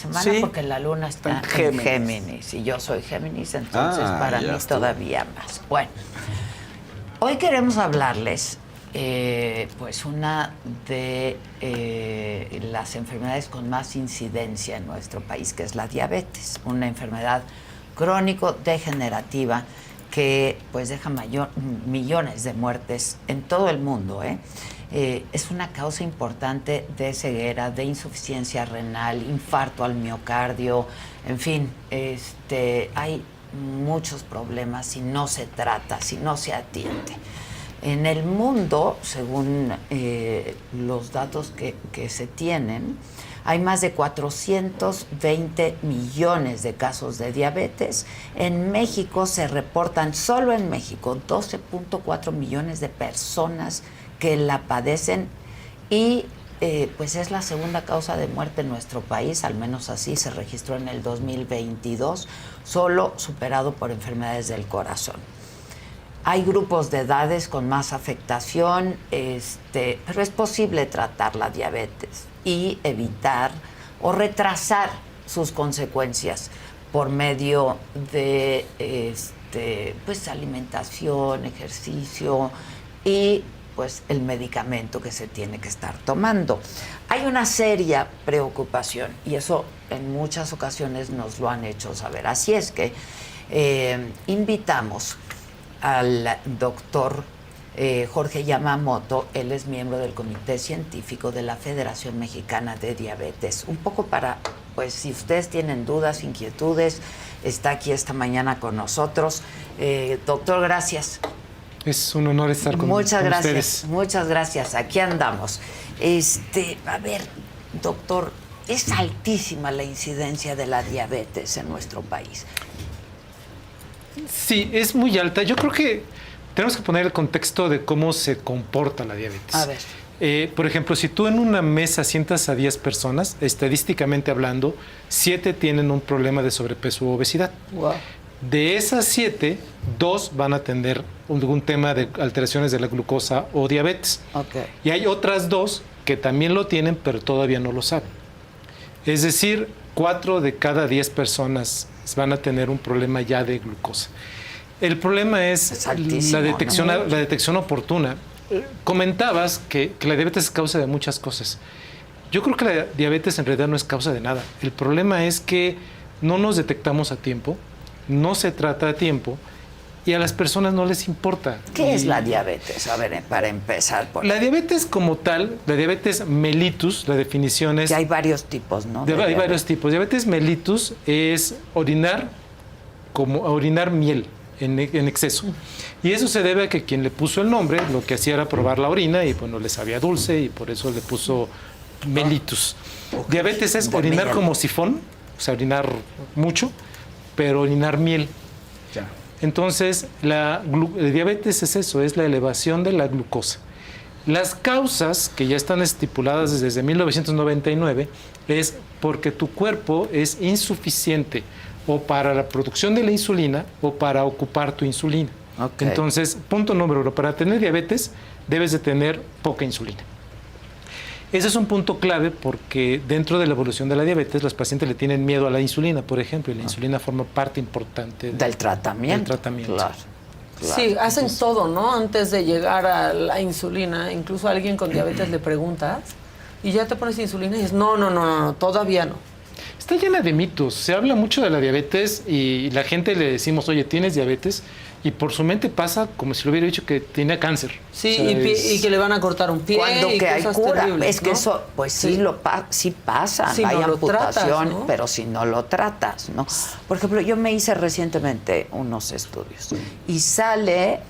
semana sí, porque la luna está en Géminis y yo soy Géminis, entonces para mí todavía más. Bueno, hoy queremos hablarles pues una de las enfermedades con más incidencia en nuestro país, que es la diabetes, una enfermedad crónico-degenerativa que pues deja millones de muertes en todo el mundo, es una causa importante de ceguera, de insuficiencia renal, infarto al miocardio, en fin, hay muchos problemas si no se trata, si no se atiende. En el mundo, según los datos que se tienen, hay más de 420 millones de casos de diabetes. En México se reportan, solo en México, 12.4 millones de personas que la padecen y pues es la segunda causa de muerte en nuestro país, al menos así se registró en el 2022, solo superado por enfermedades del corazón. Hay grupos de edades con más afectación, pero es posible tratar la diabetes y evitar o retrasar sus consecuencias por medio de pues alimentación, ejercicio y pues el medicamento que se tiene que estar tomando. Hay una seria preocupación y eso en muchas ocasiones nos lo han hecho saber. Así es que invitamos al doctor Jorge Yamamoto. Él es miembro del Comité Científico de la Federación Mexicana de Diabetes. Un poco para, pues, si ustedes tienen dudas, inquietudes, está aquí esta mañana con nosotros. Doctor, gracias. Es un honor estar con ustedes. Muchas gracias. Aquí andamos. A ver, doctor, es altísima la incidencia de la diabetes en nuestro país. Sí, es muy alta. Yo creo que tenemos que poner el contexto de cómo se comporta la diabetes. A ver. Por ejemplo, si tú en una mesa sientas a 10 personas, estadísticamente hablando, 7 tienen un problema de sobrepeso u obesidad. Wow. De esas 7, 2 van a tener algún tema de alteraciones de la glucosa o diabetes. Okay. Y hay otras 2 que también lo tienen, pero todavía no lo saben. Es decir, 4 de cada 10 personas van a tener un problema ya de glucosa. El problema es la detección oportuna. Comentabas que la diabetes es causa de muchas cosas. Yo creo que la diabetes en realidad no es causa de nada. El problema es que no nos detectamos a tiempo, no se trata a tiempo y a las personas no les importa. ¿Qué es la diabetes? A ver, para empezar. La diabetes como tal, la diabetes mellitus, la definición es... Que hay varios tipos, ¿no? Hay varios tipos. Diabetes mellitus es orinar miel en exceso. Y eso se debe a que quien le puso el nombre, lo que hacía era probar la orina y bueno, le sabía dulce y por eso le puso mellitus. Okay. Diabetes es orinar miel, como sifón, o sea, orinar mucho, pero orinar miel. Ya. Entonces, la diabetes es eso, es la elevación de la glucosa. Las causas que ya están estipuladas desde 1999 es porque tu cuerpo es insuficiente o para la producción de la insulina o para ocupar tu insulina. Okay. Entonces, punto número 1, para tener diabetes debes de tener poca insulina. Ese es un punto clave porque dentro de la evolución de la diabetes los pacientes le tienen miedo a la insulina, por ejemplo, y la insulina forma parte importante del tratamiento. Claro. Sí, hacen todo, ¿no? Antes de llegar a la insulina, incluso a alguien con diabetes le preguntas y ya te pones insulina y dices, no, todavía no. Está llena de mitos. Se habla mucho de la diabetes y la gente le decimos, oye, ¿tienes diabetes? Y por su mente pasa como si le hubiera dicho que tenía cáncer. Sí, o sea, y que le van a cortar un pie. Cuando y que hay cura. Terribles, es que ¿no? eso, pues sí pasa. Si hay no amputación, tratas, ¿no? pero si no lo tratas, ¿no? Por ejemplo, yo me hice recientemente unos estudios y sale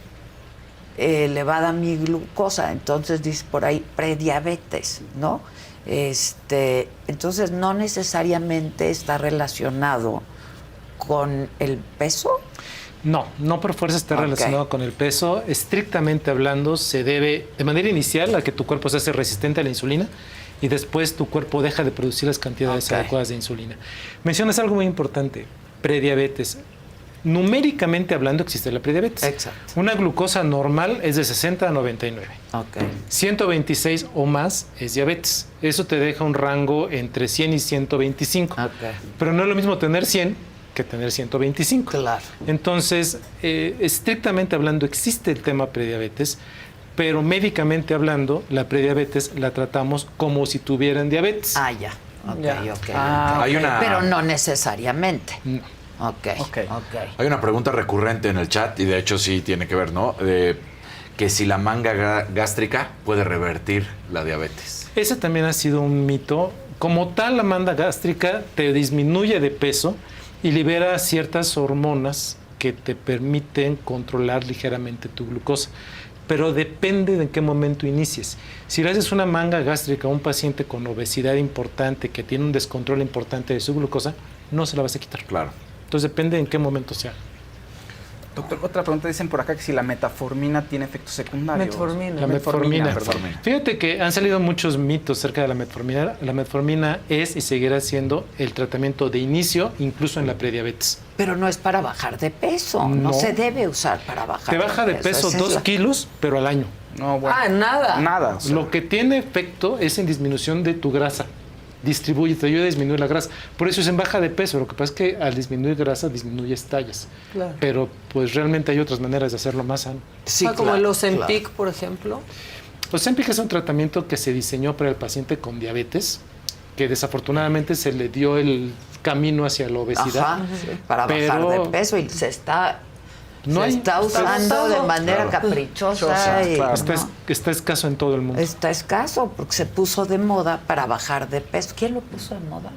elevada mi glucosa, entonces dice por ahí prediabetes, ¿no? Entonces no necesariamente está relacionado con el peso. No por fuerza está relacionado con el peso. Estrictamente hablando, se debe de manera inicial a que tu cuerpo se hace resistente a la insulina y después tu cuerpo deja de producir las cantidades adecuadas de insulina. Mencionas algo muy importante, prediabetes. numéricamente hablando existe la prediabetes. Exacto. Una glucosa normal es de 60 a 99. Ok. 126 o más es diabetes. Eso te deja un rango entre 100 y 125. Ok. Pero no es lo mismo tener 100 que tener 125. Claro. Entonces, estrictamente hablando, existe el tema prediabetes, pero médicamente hablando, la prediabetes la tratamos como si tuvieran diabetes. Ah, ya. Ok, Ya. ok. Hay una- Pero no necesariamente. No. Ok. Hay una pregunta recurrente en el chat, y de hecho sí tiene que ver, ¿no? Que si la manga gástrica puede revertir la diabetes. Ese también ha sido un mito. Como tal, la manga gástrica te disminuye de peso y libera ciertas hormonas que te permiten controlar ligeramente tu glucosa. Pero depende de en qué momento inicies. Si le haces una manga gástrica a un paciente con obesidad importante, que tiene un descontrol importante de su glucosa, no se la vas a quitar. Claro. Entonces depende en qué momento sea. Doctor, otra pregunta, dicen por acá que si la metformina tiene efectos secundarios. Metformina. La metformina. Metformina. Fíjate que han salido muchos mitos acerca de la metformina. La metformina es y seguirá siendo el tratamiento de inicio, incluso en la prediabetes. Pero no es para bajar de peso. No, No. se debe usar para bajar Te baja de peso Esa es 2 la- kilos, pero al año. No, bueno. Ah, nada. Nada. o sea, Lo que tiene efecto es en disminución de tu grasa. Distribuye, te ayuda a disminuir la grasa. Por eso es en baja de peso. Lo que pasa es que al disminuir grasa disminuyes tallas. Claro. Pero pues realmente hay otras maneras de hacerlo más sano. Sí, como claro, el Ozempic, claro. por ejemplo. Ozempic es un tratamiento que se diseñó para el paciente con diabetes, que desafortunadamente se le dio el camino hacia la obesidad. Ajá, para bajar Pero de peso y se está, No hay- está usando de manera Claro. caprichosa. Y, Claro. Está, ¿no? está escaso en todo el mundo. Está escaso porque se puso de moda para bajar de peso. ¿Quién lo puso de moda?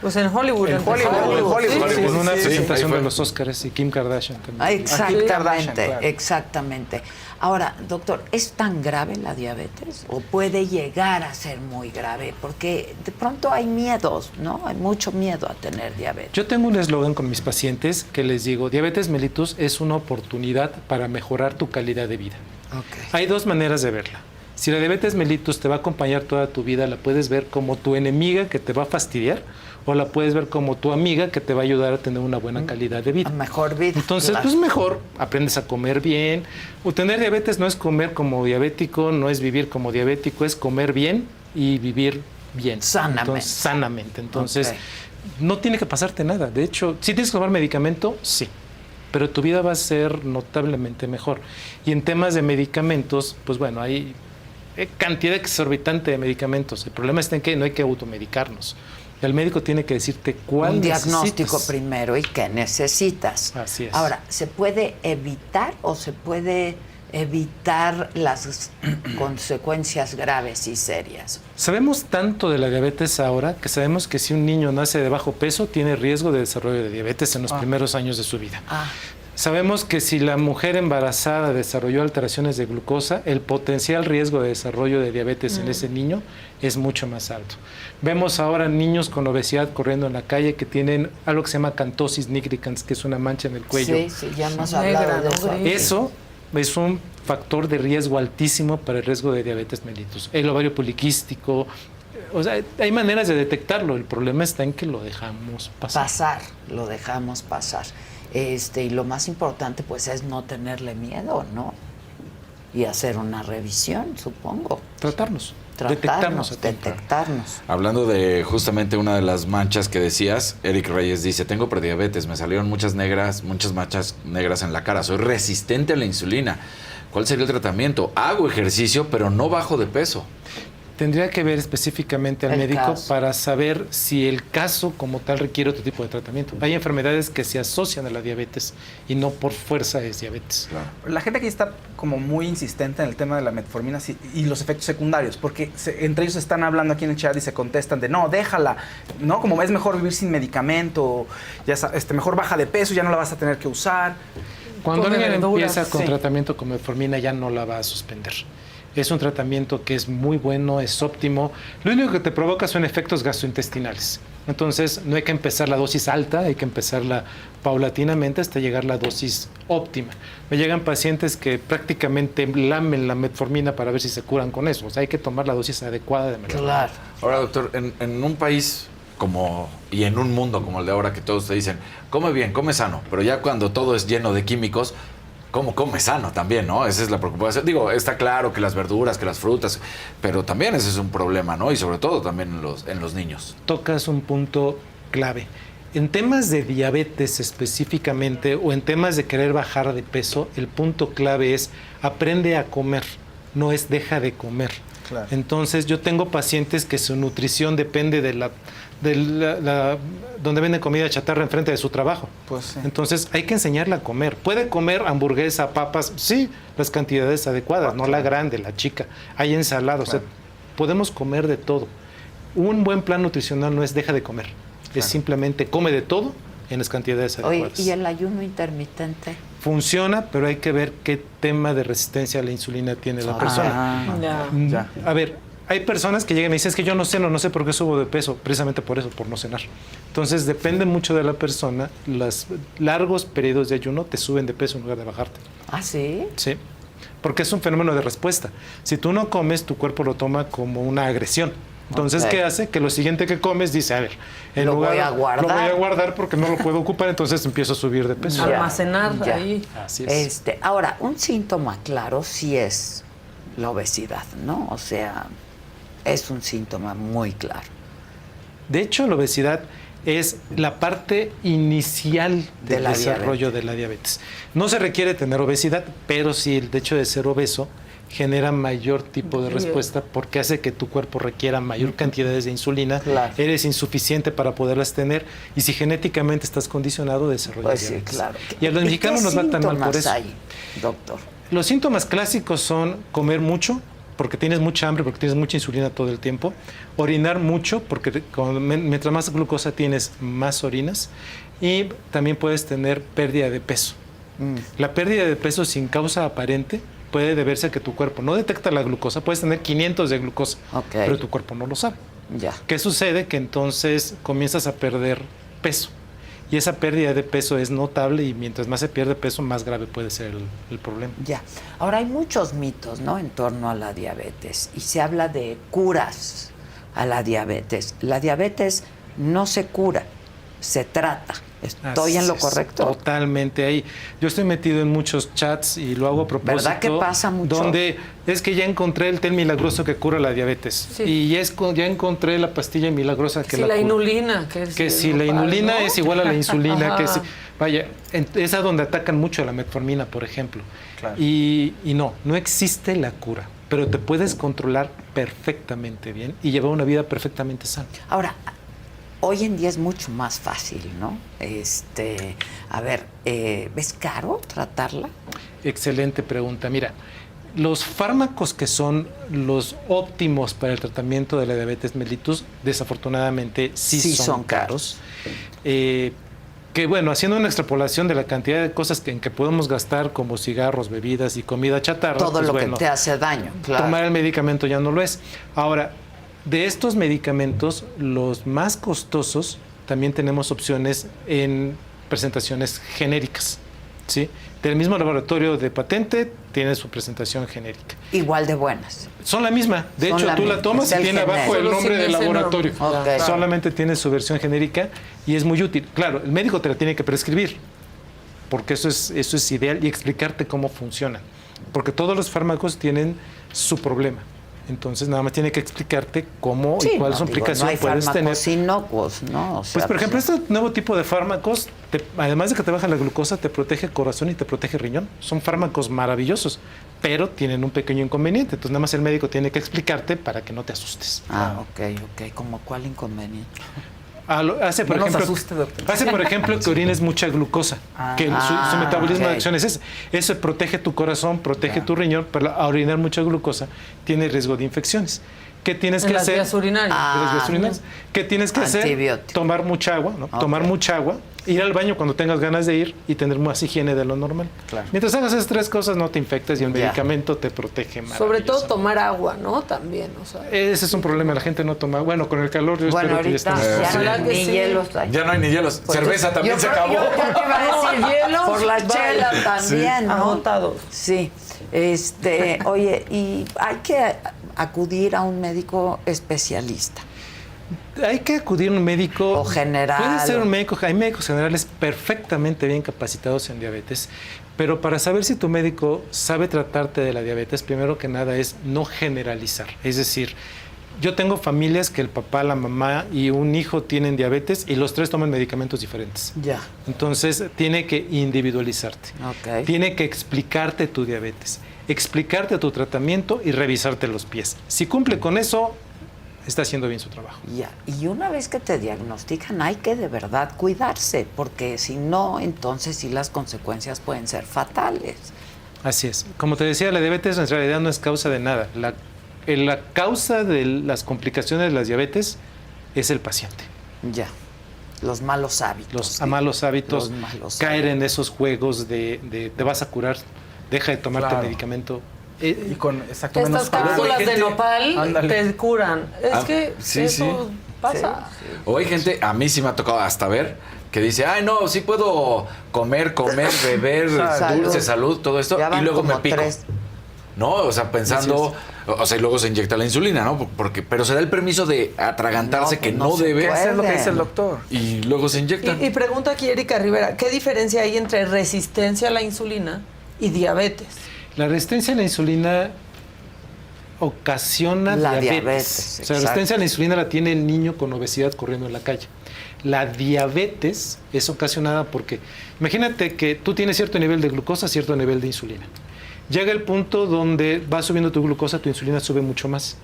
Pues en Hollywood. En empezó. Hollywood, Sí, Hollywood. sí, Con una sí. presentación ahí fue. de los Óscares y Kim Kardashian también. Ah, exactamente, Kardashian, claro. exactamente. Ahora, doctor, ¿es tan grave la diabetes o puede llegar a ser muy grave? Porque de pronto hay miedos, ¿no? Hay mucho miedo a tener diabetes. Yo tengo un eslogan con mis pacientes que les digo, diabetes mellitus es una oportunidad para mejorar tu calidad de vida. Okay. Hay dos maneras de verla. Si la diabetes mellitus te va a acompañar toda tu vida, la puedes ver como tu enemiga que te va a fastidiar o la puedes ver como tu amiga que te va a ayudar a tener una buena calidad de vida. A mejor vida. Entonces, claro. pues mejor, aprendes a comer bien. O tener diabetes no es comer como diabético, no es vivir como diabético, es comer bien y vivir bien. Sanamente. Entonces, sanamente. Entonces, Ok. no tiene que pasarte nada. De hecho, si tienes que tomar medicamento, sí. Pero tu vida va a ser notablemente mejor. Y en temas de medicamentos, pues bueno, hay cantidad exorbitante de medicamentos. El problema está en que no hay que automedicarnos. El médico tiene que decirte cuál Un diagnóstico necesitas. primero y qué necesitas. Así es. Ahora, ¿se puede evitar o se puede evitar las consecuencias graves y serias? Sabemos tanto de la diabetes ahora que sabemos que si un niño nace de bajo peso tiene riesgo de desarrollo de diabetes en los primeros años de su vida. Ah, Sabemos que si la mujer embarazada desarrolló alteraciones de glucosa, el potencial riesgo de desarrollo de diabetes en ese niño es mucho más alto. Vemos ahora niños con obesidad corriendo en la calle que tienen algo que se llama cantosis nigricans, que es una mancha en el cuello. sí, sí, ya hemos Negra, hablado de ¿no? eso. Gris. Eso es un factor de riesgo altísimo para el riesgo de diabetes mellitus. El ovario poliquístico, o sea, hay maneras de detectarlo. El problema está en que lo dejamos pasar. Lo dejamos pasar. Y lo más importante pues es no tenerle miedo, ¿no? Y hacer una revisión, supongo. Tratarnos, detectarnos a tiempo. detectarnos. Hablando de justamente una de las manchas que decías, Eric Reyes dice, tengo prediabetes, me salieron muchas manchas negras en la cara, soy resistente a la insulina. ¿Cuál sería el tratamiento? Hago ejercicio, pero no bajo de peso. Tendría que ver específicamente al El médico caso. para saber si el caso como tal requiere otro tipo de tratamiento. Hay enfermedades que se asocian a la diabetes y no por fuerza es diabetes. Claro. La gente aquí está como muy insistente en el tema de la metformina y los efectos secundarios, porque entre ellos están hablando aquí en el chat y se contestan de no, déjala, ¿no? Como es mejor vivir sin medicamento, ya mejor baja de peso, ya no la vas a tener que usar. Cuando Come alguien verduras, empieza con sí. tratamiento con metformina ya no la va a suspender. Es un tratamiento que es muy bueno, es óptimo. Lo único que te provoca son efectos gastrointestinales. Entonces no hay que empezar la dosis alta, hay que empezarla paulatinamente hasta llegar a la dosis óptima. Me llegan pacientes que prácticamente lamen la metformina para ver si se curan con eso. O sea, hay que tomar la dosis adecuada de metformina. Claro. Ahora, doctor, en un país y en un mundo como el de ahora que todos te dicen, come bien, come sano, pero ya cuando todo es lleno de químicos, ¿cómo come sano también, no? Esa es la preocupación. Digo, está claro que las verduras, que las frutas, pero también ese es un problema, ¿no? Y sobre todo también en los niños. Tocas un punto clave. En temas de diabetes específicamente o en temas de querer bajar de peso, el punto clave es aprende a comer, no es deja de comer. Claro. Entonces yo tengo pacientes que su nutrición depende de donde venden comida chatarra enfrente de su trabajo. Pues sí. Entonces hay que enseñarla a comer. Puede comer hamburguesa, papas, sí, las cantidades adecuadas, no la grande, la chica. Hay ensalada, Claro. o sea, podemos comer de todo. Un buen plan nutricional no es deja de comer, es simplemente come de todo en las cantidades Oye, adecuadas. ¿y el ayuno intermitente? Funciona, pero hay que ver qué tema de resistencia a la insulina tiene la persona. Ya. A ver, hay personas que llegan y me dicen, es que yo no ceno, no sé por qué subo de peso, precisamente por eso, por no cenar. Entonces, depende mucho de la persona. Los largos periodos de ayuno te suben de peso en lugar de bajarte. ¿Ah, sí? Sí, porque es un fenómeno de respuesta. Si tú no comes, tu cuerpo lo toma como una agresión. Entonces, Ok. ¿qué hace? Que lo siguiente que comes dice, a ver, en Lo lugar voy a guardar. lo voy a guardar porque no lo puedo ocupar, entonces empiezo a subir de peso. Ya. Almacenar Ya. ahí. Así es. Ahora, un síntoma claro sí es la obesidad, ¿no? O sea, es un síntoma muy claro. De hecho, la obesidad es la parte inicial De del la desarrollo de la diabetes. No se requiere tener obesidad, pero sí el hecho de ser obeso genera mayor tipo de Sí. respuesta porque hace que tu cuerpo requiera mayor cantidades de insulina, Claro. eres insuficiente para poderlas tener y si genéticamente estás condicionado desarrollas Pues sí, diabetes. claro. Y a los mexicanos nos va tan mal por ¿Qué eso. síntomas hay, doctor? Los síntomas clásicos son comer mucho, porque tienes mucha hambre, porque tienes mucha insulina todo el tiempo, orinar mucho, porque mientras más glucosa tienes, más orinas, y también puedes tener pérdida de peso. La pérdida de peso sin causa aparente puede deberse a que tu cuerpo no detecta la glucosa, puedes tener 500 de glucosa, Ok. pero tu cuerpo no lo sabe. Ya. ¿Qué sucede? Que entonces comienzas a perder peso. Y esa pérdida de peso es notable y mientras más se pierde peso, más grave puede ser el problema. Ya. Ahora hay muchos mitos, ¿no? En torno a la diabetes y se habla de curas a la diabetes. La diabetes no se cura, se trata. ¿Estoy en lo Así es, correcto? Totalmente ahí. Yo estoy metido en muchos chats y lo hago a propósito. ¿Verdad que pasa mucho? Donde es que ya encontré el té milagroso que cura la diabetes. Sí. Y ya encontré la pastilla milagrosa que Si la la cura. inulina, Que si la inulina ¿no? es igual a la insulina, que Ajá. si, vaya, es a donde atacan mucho a la metformina, por ejemplo. Claro. Y no existe la cura, pero te puedes controlar perfectamente bien y llevar una vida perfectamente sana. Ahora, hoy en día es mucho más fácil, ¿no? A ver, ¿es caro tratarla? Excelente pregunta. Mira, los fármacos que son los óptimos para el tratamiento de la diabetes mellitus, desafortunadamente sí son caros. Que bueno, haciendo una extrapolación de la cantidad de cosas en que podemos gastar, como cigarros, bebidas y comida chatarra, Todo pues lo bueno, que te hace daño, claro. tomar el medicamento ya no lo es. Ahora, de estos medicamentos, los más costosos, también tenemos opciones en presentaciones genéricas, ¿sí? Del mismo laboratorio de patente tiene su presentación genérica. Igual de buenas. Son la misma. De Son hecho, la tú misma. la tomas Es y el tiene abajo genérico. el Solo nombre sin del ese laboratorio. nombre. Ok. Solamente tiene su versión genérica y es muy útil. Claro, el médico te la tiene que prescribir, porque eso es ideal y explicarte cómo funcionan. Porque todos los fármacos tienen su problema. Entonces, nada más tiene que explicarte cómo y cuál es su implicación no hay puedes tener. fármacos inocuos, ¿no? O sea, Pues, por ejemplo, este nuevo tipo de fármacos, además de que te baja la glucosa, te protege el corazón y te protege el riñón. Son fármacos maravillosos, pero tienen un pequeño inconveniente. Entonces, nada más el médico tiene que explicarte para que no te asustes. ok. ¿Cómo cuál inconveniente? Hace, por No nos ejemplo, asuste, doctor. hace, por ejemplo, que orines mucha glucosa, que su metabolismo de acción es ese. Eso protege tu corazón, protege tu riñón, pero al orinar mucha glucosa tiene riesgo de infecciones. ¿Qué tienes que En las hacer? vías urinarias. De las vías urinarias. ¿Qué tienes que hacer? Antibiótico. Tomar mucha agua, ¿no? Tomar mucha agua, ir al baño cuando tengas ganas de ir y tener más higiene de lo normal. Claro. Mientras hagas esas tres cosas no te infectas y el Ya. medicamento te protege más. Sobre todo tomar agua, ¿no? También, o sea. Ese es un problema, la gente no toma. Bueno, con el calor yo Bueno, espero que ya ahorita estemos. ya Ojalá no que ni sí. hielos hay. Ya no hay ni hielos. Cerveza también Yo se creo- acabó. Yo te iba a decir, hielos, por la bye. chela también, ¿no? Agotados. Sí. Oye, y hay que acudir a un médico especialista. Hay que acudir a un médico. O general. Puede ser un médico. Hay médicos generales perfectamente bien capacitados en diabetes. Pero para saber si tu médico sabe tratarte de la diabetes, primero que nada es no generalizar. Es decir, yo tengo familias que el papá, la mamá y un hijo tienen diabetes y los tres toman medicamentos diferentes. Ya. Entonces, tiene que individualizarte. Ok. Tiene que explicarte tu diabetes, explicarte tu tratamiento y revisarte los pies. Si cumple con eso, está haciendo bien su trabajo. Ya. Y una vez que te diagnostican, hay que de verdad cuidarse, porque si no, entonces sí las consecuencias pueden ser fatales. Así es. Como te decía, la diabetes en realidad no es causa de nada. La causa de las complicaciones de la diabetes es el paciente. Ya. Los malos hábitos. Los malos hábitos, Los malos caer hábitos. en esos juegos de te vas a curar, deja de tomarte Claro. medicamento. Y con exacto Estas menos cápsulas hay de gente- nopal Ándale. te curan. Es Ah, que sí, eso pasa. O hay gente, a mí sí me ha tocado hasta ver, que dice, ay, no, sí puedo comer, beber, Salud. dulce, salud, todo esto, Ya van y luego me como pico. 3. No, o sea, pensando, o sea, y luego se inyecta la insulina, ¿no? Pero se da el permiso de atragantarse No, que no no se debe, puede. Eso es lo que dice el doctor. y luego se inyectan. Y pregunta aquí Erika Rivera, ¿qué diferencia hay entre resistencia a la insulina y diabetes? La resistencia a la insulina ocasiona La diabetes. diabetes, O sea, exacto. la resistencia a la insulina la tiene el niño con obesidad corriendo en la calle. La diabetes es ocasionada porque, imagínate que tú tienes cierto nivel de glucosa, cierto nivel de insulina. Llega el punto donde va subiendo tu glucosa, tu insulina sube mucho más.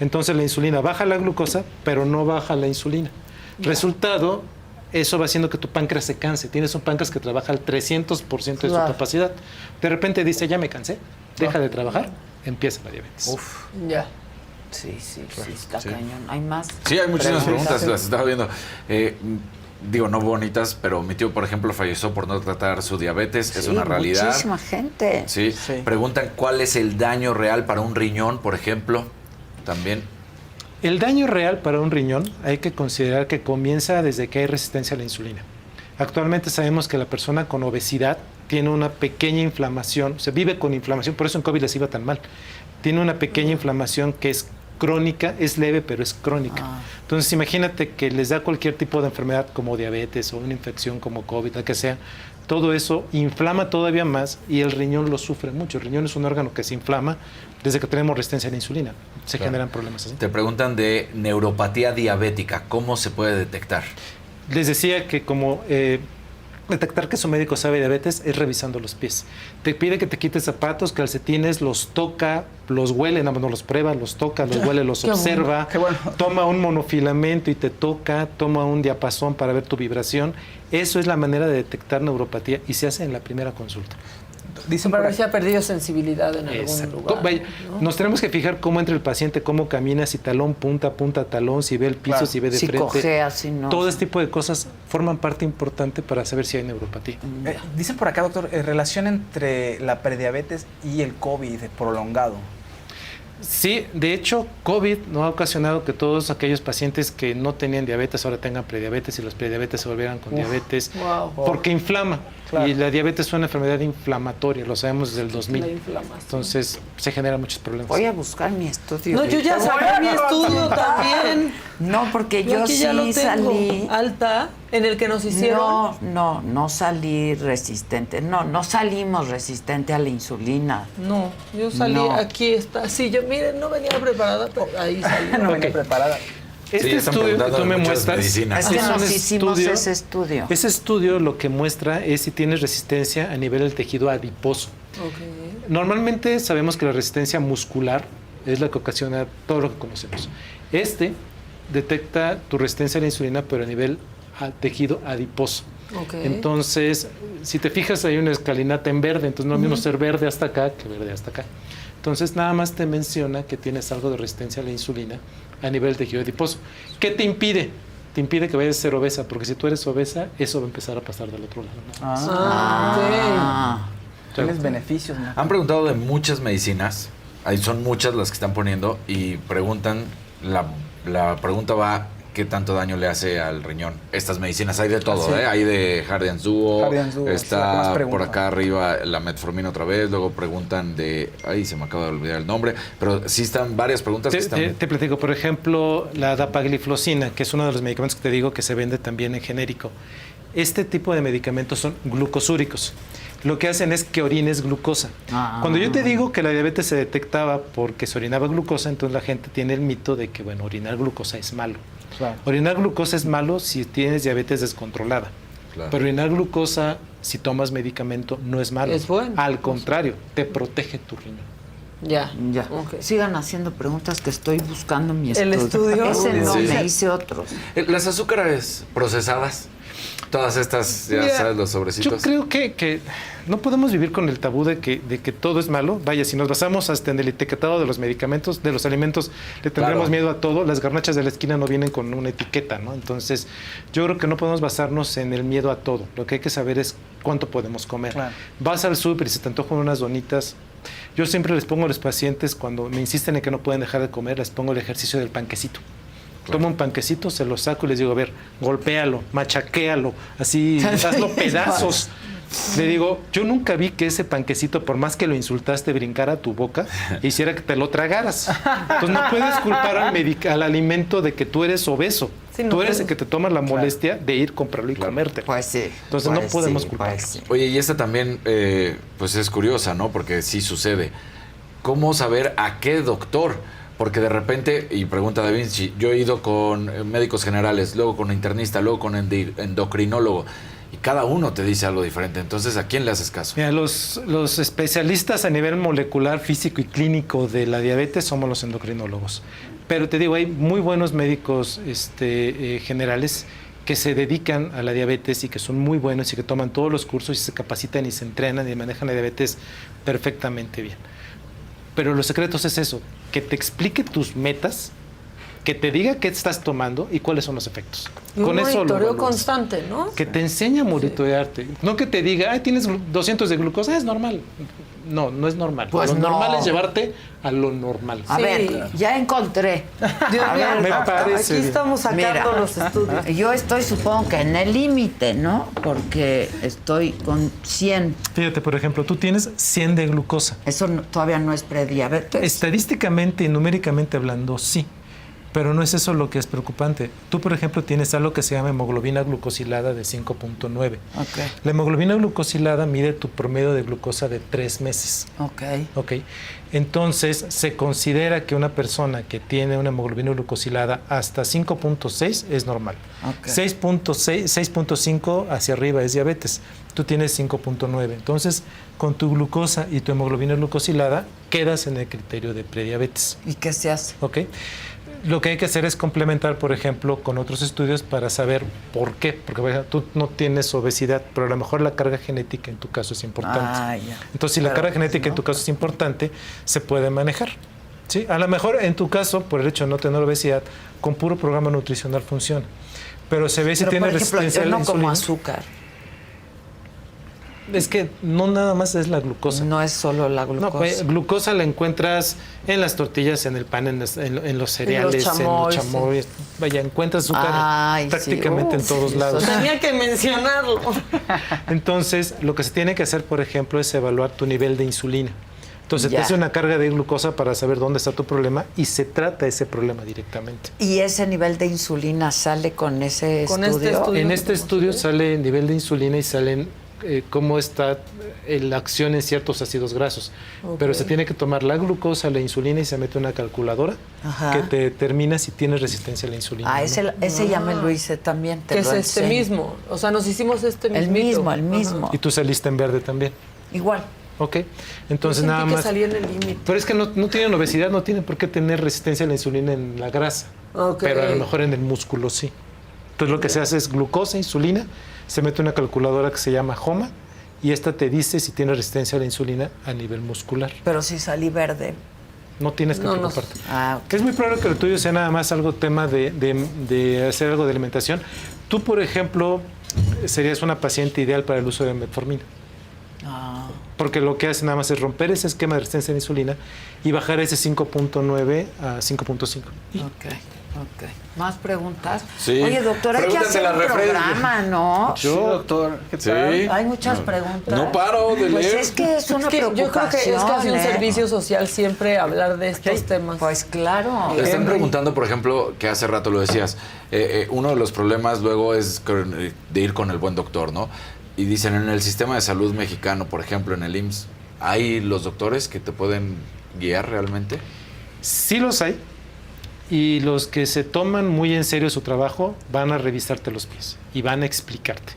Entonces la insulina baja la glucosa, pero no baja la insulina. Resultado, eso va haciendo que tu páncreas se canse. Tienes un páncreas que trabaja al 300% de su Claro. capacidad. De repente dice, ya me cansé, deja de trabajar, empieza la diabetes. Uf. Ya. Sí, está Sí. cañón. ¿Hay más? Sí, hay muchísimas preguntas, Sí. las estaba viendo. Digo, no bonitas, pero mi tío, por ejemplo, falleció por no tratar su diabetes, es Sí, una realidad. Muchísima gente. Sí. Sí. Preguntan cuál es el daño real para un riñón, por ejemplo, también. El daño real para un riñón hay que considerar que comienza desde que hay resistencia a la insulina. Actualmente sabemos que la persona con obesidad tiene una pequeña inflamación, o sea, vive con inflamación, por eso en COVID les iba tan mal. Tiene una pequeña inflamación que es crónica, es leve, pero es crónica. Entonces, imagínate que les da cualquier tipo de enfermedad como diabetes o una infección como COVID, la que sea. Todo eso inflama todavía más y el riñón lo sufre mucho. El riñón es un órgano que se inflama desde que tenemos resistencia a la insulina. Se Claro. generan problemas así. Te preguntan de neuropatía diabética, ¿cómo se puede detectar? Les decía que como detectar que su médico sabe diabetes es revisando los pies. Te pide que te quites zapatos, calcetines, los toca, los huele, no los prueba, los toca, los huele, los Qué observa, qué bueno. toma un monofilamento y te toca, toma un diapasón para ver tu vibración. Eso es la manera de detectar neuropatía y se hace en la primera consulta. Dicen Para por ver si ha perdido sensibilidad en algún Exacto. lugar. Vaya, ¿no? Nos tenemos que fijar cómo entra el paciente, cómo camina, si talón, punta, talón, si ve el piso, Claro. si ve de Si frente. cojea, si no. Todo este tipo de cosas forman parte importante para saber si hay neuropatía. Dicen por acá, doctor, relación entre la prediabetes y el COVID prolongado. Sí, de hecho, COVID no ha ocasionado que todos aquellos pacientes que no tenían diabetes ahora tengan prediabetes y los prediabetes se volvieran con diabetes, Wow. porque inflama. Claro. Y la diabetes es una enfermedad inflamatoria, lo sabemos desde el 2000. La inflamación. Entonces, se generan muchos problemas. Voy a buscar mi estudio. No, yo ya saqué mi estudio también. No, porque Yo yo aquí sí ya lo tengo. salí. Alta, en el que nos hicieron. No salí resistente. No salimos resistente a la insulina. No, yo salí, No. aquí está. Sí, yo, miren, no venía preparada, pero ahí salí. No venía Ok. preparada. Este Sí, están estudio que preguntando tú de me muchas muestras, medicinas. Es que es un nos hicimos estudio- ese estudio. Ese estudio lo que muestra es si tienes resistencia a nivel del tejido adiposo. Ok. Normalmente sabemos que la resistencia muscular es la que ocasiona todo lo que conocemos. Este detecta tu resistencia a la insulina, pero a nivel tejido adiposo. Ok. Entonces, si te fijas, hay una escalinata en verde, entonces no es lo mismo ser verde hasta acá que verde hasta acá. Entonces, nada más te menciona que tienes algo de resistencia a la insulina a nivel del tejido adiposo. ¿Qué te impide? Te impide que vayas a ser obesa, porque si tú eres obesa, eso va a empezar a pasar del otro lado, ¿no? Ah, Tienes beneficios, ¿no? Han preguntado de muchas medicinas, ahí son muchas las que están poniendo y preguntan, la pregunta va, qué tanto daño le hace al riñón estas medicinas. Hay de todo, Sí. Hay de Jardiance Duo, Jardiance Duo, sí, está más por preguntan. acá arriba la metformina otra vez, luego preguntan de... Ay, se me acaba de olvidar el nombre, pero sí están varias preguntas que están... Te platico, por ejemplo, la dapagliflozina, que es uno de los medicamentos que te digo que se vende también en genérico. Este tipo de medicamentos son glucosúricos. Lo que hacen es que orines glucosa. Cuando yo te digo que la diabetes se detectaba porque se orinaba glucosa, entonces la gente tiene el mito de que, bueno, orinar glucosa es malo. Claro. Orinar glucosa es malo si tienes diabetes descontrolada. Claro. Pero orinar glucosa, si tomas medicamento, no es malo. Es bueno. Al contrario, te protege tu riñón. Ya. Ya. Ok. Sigan haciendo preguntas que estoy buscando mi ¿El estudio. estudio? Ese no, Sí. me hice otros. Las azúcares procesadas, todas estas, ya Mira, sabes, los sobrecitos. Yo creo que no podemos vivir con el tabú de que todo es malo. Vaya, si nos basamos hasta en el etiquetado de los medicamentos, de los alimentos, le tendremos Claro. miedo a todo. Las garnachas de la esquina no vienen con una etiqueta, ¿no? Entonces, yo creo que no podemos basarnos en el miedo a todo. Lo que hay que saber es cuánto podemos comer. Claro. Vas al súper y se te antojan unas donitas. Yo siempre les pongo a los pacientes, cuando me insisten en que no pueden dejar de comer, les pongo el ejercicio del panquecito. Tomo un panquecito, se lo saco y les digo, a ver, golpéalo, machaquéalo, así, hazlo pedazos. Le digo, yo nunca vi que ese panquecito, por más que lo insultaste, brincara a tu boca e hiciera que te lo tragaras. Entonces no puedes culpar al alimento de que tú eres obeso. Sí, no tú eres puedes. el que te tomas la molestia de ir, comprarlo y comerte. Pues sí. Entonces no pues podemos sí, culpar. pues sí. Oye, y esta también, pues es curiosa, ¿no? Porque sí sucede. ¿Cómo saber a qué doctor? Porque de repente, y pregunta Da Vinci, yo he ido con médicos generales, luego con internista, luego con endocrinólogo, y cada uno te dice algo diferente. Entonces, ¿a quién le haces caso? Mira, los especialistas a nivel molecular, físico y clínico de la diabetes somos los endocrinólogos. Pero te digo, hay muy buenos médicos generales que se dedican a la diabetes y que son muy buenos y que toman todos los cursos y se capacitan y se entrenan y manejan la diabetes perfectamente bien. Pero los secretos es eso, que te explique tus metas, que te diga qué estás tomando y cuáles son los efectos. Y un lo monitoreo evalúas. constante, ¿no? Que te enseña a monitorearte. No que te diga, ay, tienes 200 de glucosa, es normal. No, no es normal. Pues lo no. normal es llevarte a lo normal. A Sí. ver, ya encontré. Dios A mío, ver, me parece aquí bien. estamos sacando Mira, los estudios. yo estoy, supongo que en el límite, ¿no? Porque estoy con 100. Fíjate, por ejemplo, tú tienes 100 de glucosa. Eso todavía no es prediabetes. Estadísticamente y numéricamente hablando, sí. Pero no es eso lo que es preocupante. Tú, por ejemplo, tienes algo que se llama hemoglobina glucosilada de 5.9. Ok, La hemoglobina glucosilada mide tu promedio de glucosa de 3 meses. ok. Ok, entonces se considera que una persona que tiene una hemoglobina glucosilada hasta 5.6 es normal. Ok. 6.6, 6.5 hacia arriba es diabetes. Tú tienes 5.9. Entonces, con tu glucosa y tu hemoglobina glucosilada, quedas en el criterio de prediabetes. ¿Y qué se hace? Ok. Lo que hay que hacer es complementar, por ejemplo, con otros estudios para saber por qué. Porque por ejemplo, tú no tienes obesidad, pero a lo mejor la carga genética en tu caso es importante. Ah, ya. Entonces, si la Pero, carga genética ¿no? en tu caso es importante, se puede manejar. ¿Sí? A lo mejor en tu caso, por el hecho de no tener obesidad, con puro programa nutricional funciona. Pero se ve si Pero, tiene por ejemplo, resistencia yo a la no como insulina. azúcar. Es que no nada más es la glucosa. No es solo la No, glucosa. glucosa la encuentras en las tortillas, en el pan, en los cereales, en chamois, los chamois. Vaya, encuentras azúcar Ay, sí. prácticamente en Uf, todos eso lados. sí. Tenía que mencionarlo. Entonces, lo que se tiene que hacer, por ejemplo, es evaluar tu nivel de insulina. Entonces, Ya. te hace una carga de glucosa para saber dónde está tu problema y se trata ese problema directamente. ¿Y ese nivel de insulina sale con ese Con este estudio? estudio. En este estudio sale el nivel de insulina y salen cómo está la acción en ciertos ácidos grasos. Ok. Pero se tiene que tomar la glucosa, la insulina y se mete una calculadora Ajá. que te determina si tienes resistencia a la insulina. Ah, o no. ese ya me lo hice también. Te Que lo es este enseño. mismo. O sea, nos hicimos este El mismito. mismo. Y tú saliste en verde también. Igual. Ok. Entonces Yo sentí nada que más. salí en el límite. Pero es que no tienen obesidad, no tienen por qué tener resistencia a la insulina en la grasa. Ok. Pero a lo mejor en el músculo sí. Entonces lo que se hace es glucosa, insulina, se mete una calculadora que se llama HOMA y esta te dice si tienes resistencia a la insulina a nivel muscular. Pero si salí verde. No tienes que No, no. preocuparte. Ah, ok. Es muy probable que lo tuyo sea nada más algo tema de hacer algo de alimentación. Tú, por ejemplo, serías una paciente ideal para el uso de metformina. Ah, Porque lo que hace nada más es romper ese esquema de resistencia a la insulina y bajar ese 5.9 a 5.5. Y ok. Ok. ¿Más preguntas? Sí. Oye, doctor, hay que Pregúntate hacer la un refresco. programa, ¿no? Sí, doctor. ¿Qué Sí. tal? Hay muchas preguntas. No paro de Pues leer. es que es una Es que yo creo que es casi un preocupación, servicio social siempre hablar de estos temas. Pues claro. Le están Henry. preguntando, por ejemplo, que hace rato lo decías, uno de los problemas luego es de ir con el buen doctor, ¿no? Y dicen, en el sistema de salud mexicano, por ejemplo, en el IMSS, ¿hay los doctores que te pueden guiar realmente? Sí los hay. Y los que se toman muy en serio su trabajo van a revisarte los pies y van a explicarte.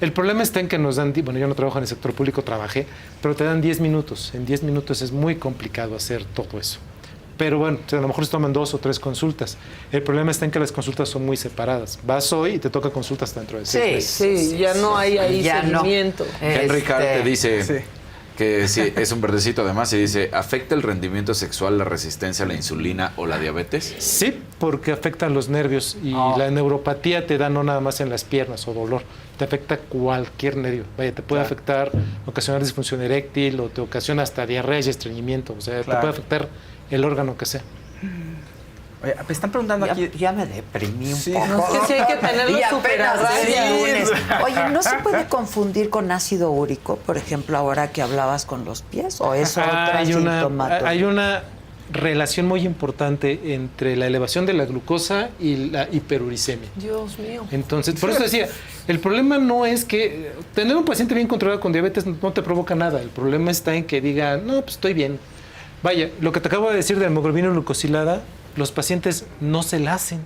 El problema está en que nos dan, bueno, yo no trabajo en el sector público, trabajé, pero te dan 10 minutos. En 10 minutos es muy complicado hacer todo eso. Pero bueno, a lo mejor se toman 2 o 3 consultas. El problema está en que las consultas son muy separadas. Vas hoy y te toca consultas dentro de 6 meses. Sí, ya no hay ahí Ya no. seguimiento. Henry Carr te dice Sí. que sí, es un verdecito además, y dice, ¿afecta el rendimiento sexual la resistencia a la insulina o la diabetes? Sí, porque afectan los nervios y la neuropatía te da no nada más en las piernas o dolor, te afecta cualquier nervio. Vaya, te puede afectar, ocasionar disfunción eréctil o te ocasiona hasta diarrea y estreñimiento. O sea, te Claro. puede afectar el órgano que sea. Oye, me están preguntando aquí. Ya me deprimí un Sí. poco. No, es que sí hay que tenerlo Y súper a apenas raya. es lunes. Oye, ¿no se puede confundir con ácido úrico, por ejemplo, ahora que hablabas con los pies? ¿O es otra Hay sintomatología? una relación muy importante entre la elevación de la glucosa y la hiperuricemia. Dios mío. Entonces, por eso decía, el problema no es que tener un paciente bien controlado con diabetes no te provoca nada. El problema está en que diga, no, pues estoy bien. Vaya, lo que te acabo de decir de hemoglobina glucosilada, los pacientes no se la hacen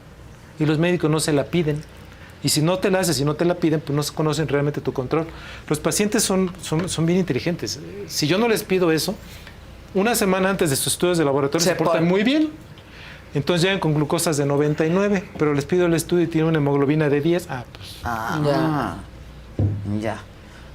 y los médicos no se la piden. Y si no te la haces y no te la piden, pues no se conocen realmente tu control. Los pacientes son bien inteligentes. Si yo no les pido eso, una semana antes de sus estudios de laboratorio se portan muy bien. Entonces llegan con glucosas de 99, pero les pido el estudio y tiene una hemoglobina de 10. Ah, ya.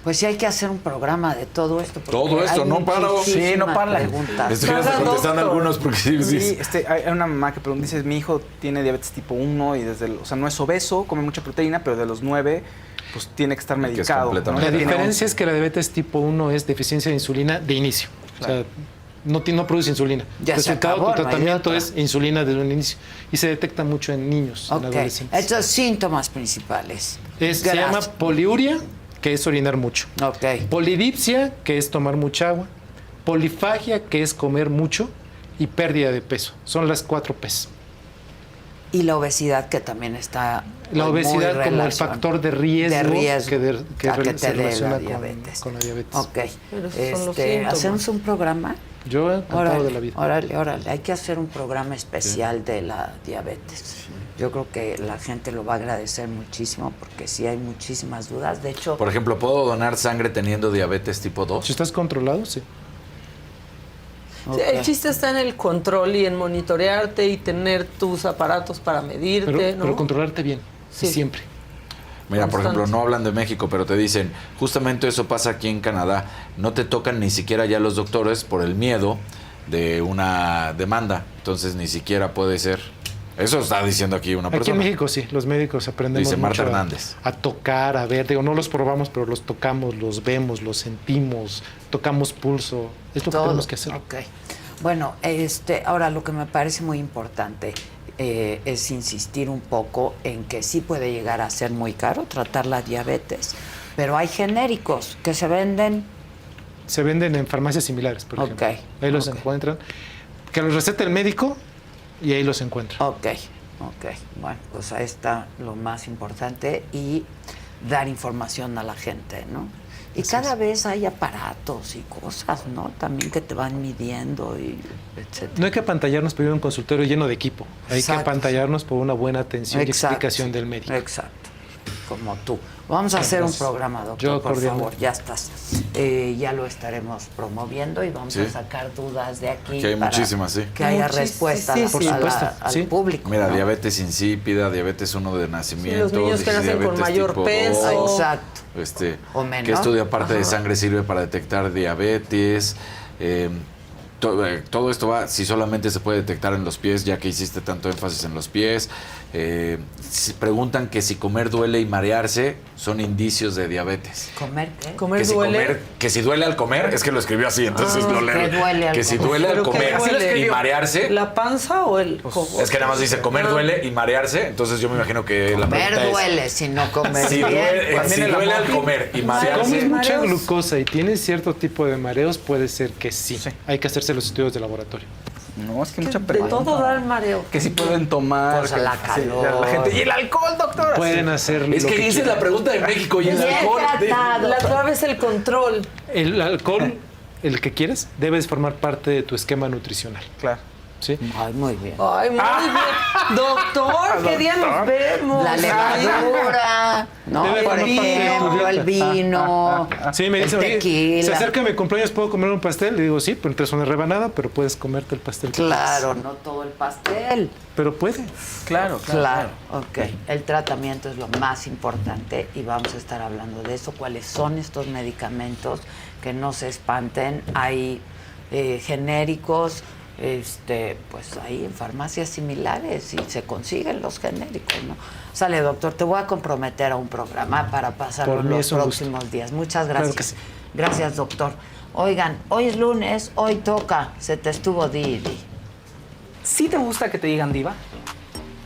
Pues sí hay que hacer un programa de todo esto. porque Todo esto, hay no paro. muchísimas Sí, no para. preguntas. Estoy contestando algunos porque sí, Sí, hay una mamá que pregunta, dice, mi hijo tiene diabetes tipo 1 y o sea, no es obeso, come mucha proteína, pero de los 9, pues tiene que estar Que es medicado. completamente La Ya tiene diferencia 11. es que la diabetes tipo 1 es deficiencia de insulina de inicio. Claro. O sea, no produce insulina. Ya El se resultado acabó, de tu no hay tratamiento otra. es insulina desde un inicio. Y se detecta mucho en niños, en Ok, adolescentes. estos síntomas principales. Se llama Gracias. poliuria, que es orinar mucho. Ok. Polidipsia, que es tomar mucha agua. Polifagia, que es comer mucho. Y pérdida de peso. Son las 4 P's. Y la obesidad, que también está La muy obesidad como el relacion- factor de riesgo, de riesgo que a que se te dé la relaciona diabetes. con la diabetes. Ok. Pero esos son los síntomas. Hacemos un programa. Yo encantado de la vida. Órale. Hay que hacer un programa especial de la diabetes. Yo creo que la gente lo va a agradecer muchísimo porque sí hay muchísimas dudas. De hecho, Por ejemplo, ¿puedo donar sangre teniendo diabetes tipo 2? Si estás controlado, sí. ok. El chiste está en el control y en monitorearte y tener tus aparatos para medirte, ¿no? Pero controlarte bien, Sí. siempre. Mira, por Constante. ejemplo, no hablan de México, pero te dicen, justamente eso pasa aquí en Canadá. No te tocan ni siquiera ya los doctores por el miedo de una demanda. Entonces ni siquiera puede ser. Eso está diciendo aquí una Aquí persona. en México sí, los médicos aprendemos Dice Marta mucho Hernández. a tocar, a ver. Digo, no los probamos, pero los tocamos, los vemos, los sentimos, tocamos pulso. Es lo que todo. tenemos que hacer. Ok. Bueno, ahora lo que me parece muy importante es insistir un poco en que sí puede llegar a ser muy caro tratar la diabetes, pero hay genéricos que se venden. Se venden en farmacias similares, por ejemplo. Ok, Ahí los ok. encuentran. Que los receta el médico y ahí los encuentran. Ok. Bueno, pues ahí está lo más importante y dar información a la gente, ¿no? Y cada vez hay aparatos y cosas, ¿no? También que te van midiendo y etcétera. No hay que apantallarnos por ir a un consultorio lleno de equipo. Hay Exacto. que apantallarnos por una buena atención y Exacto. explicación del médico. Exacto. Como tú. Vamos a hacer un programa, doctor, Yo por cordialmente. favor. Ya estás. Ya lo estaremos promoviendo y vamos Sí. a sacar dudas de aquí. Que hay para muchísimas, sí. Que haya Muchísimas, respuesta sí, a la- sí, por a la- supuesto, al sí. público. Mira, ¿no? diabetes insípida, diabetes 1 de nacimiento. Sí, los niños que nacen con diabetes mayor tipo peso. 2, Exacto. Este, O menos. ¿Qué estudio aparte de Ajá. sangre sirve para detectar diabetes? todo esto va, si solamente se puede detectar en los pies, ya que hiciste tanto énfasis en los pies. Preguntan que si comer duele y marearse son indicios de diabetes. ¿Comer qué? Comer Que si, duele. que si duele al comer, es que lo escribió así, entonces lo leo. que duele al Que si comer. duele al ¿Pero qué comer duele? y marearse. ¿La panza o el cojo? Es que nada más dice comer duele y marearse, entonces yo me imagino que la Comer pregunta duele si no comes es si bien. duele, pues, si duele al comer y Si marearse. comes mucha mareos. glucosa y tienes cierto tipo de mareos, puede ser que sí. Sí. Hay que hacerse los estudios de laboratorio. No, es que mucha De pregunta. todo da el mareo. Que si pueden tomar. Pues que- la sí, calor. la gente. Y el alcohol, doctora. Pueden hacer Es lo que esa es quieran. la pregunta de México y el Bien alcohol. tratado. La clave es el control. El alcohol, el que quieres, debes formar parte de tu esquema nutricional. Claro. ¿Sí? Ay, muy bien. Ay, muy bien. Doctor, ¿qué día nos vemos? La levadura, ¿no? Debe Por formar parte de tu ejemplo, el dieta. vino, Sí, me el dicen, oye, tequila. se acerca mi cumpleaños, ¿puedo comer un pastel? Le digo, sí, pero entre una rebanada, pero puedes comerte el pastel. que Claro, no todo el pastel. quieras. Pero puede. Claro, Claro, ok. El tratamiento es lo más importante y vamos a estar hablando de eso. ¿Cuáles son estos medicamentos? Que no se espanten. Hay genéricos, pues ahí en farmacias similares y se consiguen los genéricos, ¿no? Sale, doctor, te voy a comprometer a un programa para pasarlo Por mí los es un gusto. próximos días. Muchas Claro gracias. que sí. Gracias, doctor. Oigan, hoy es lunes, hoy toca. Se te estuvo Didi. ¿Sí te gusta que te digan diva?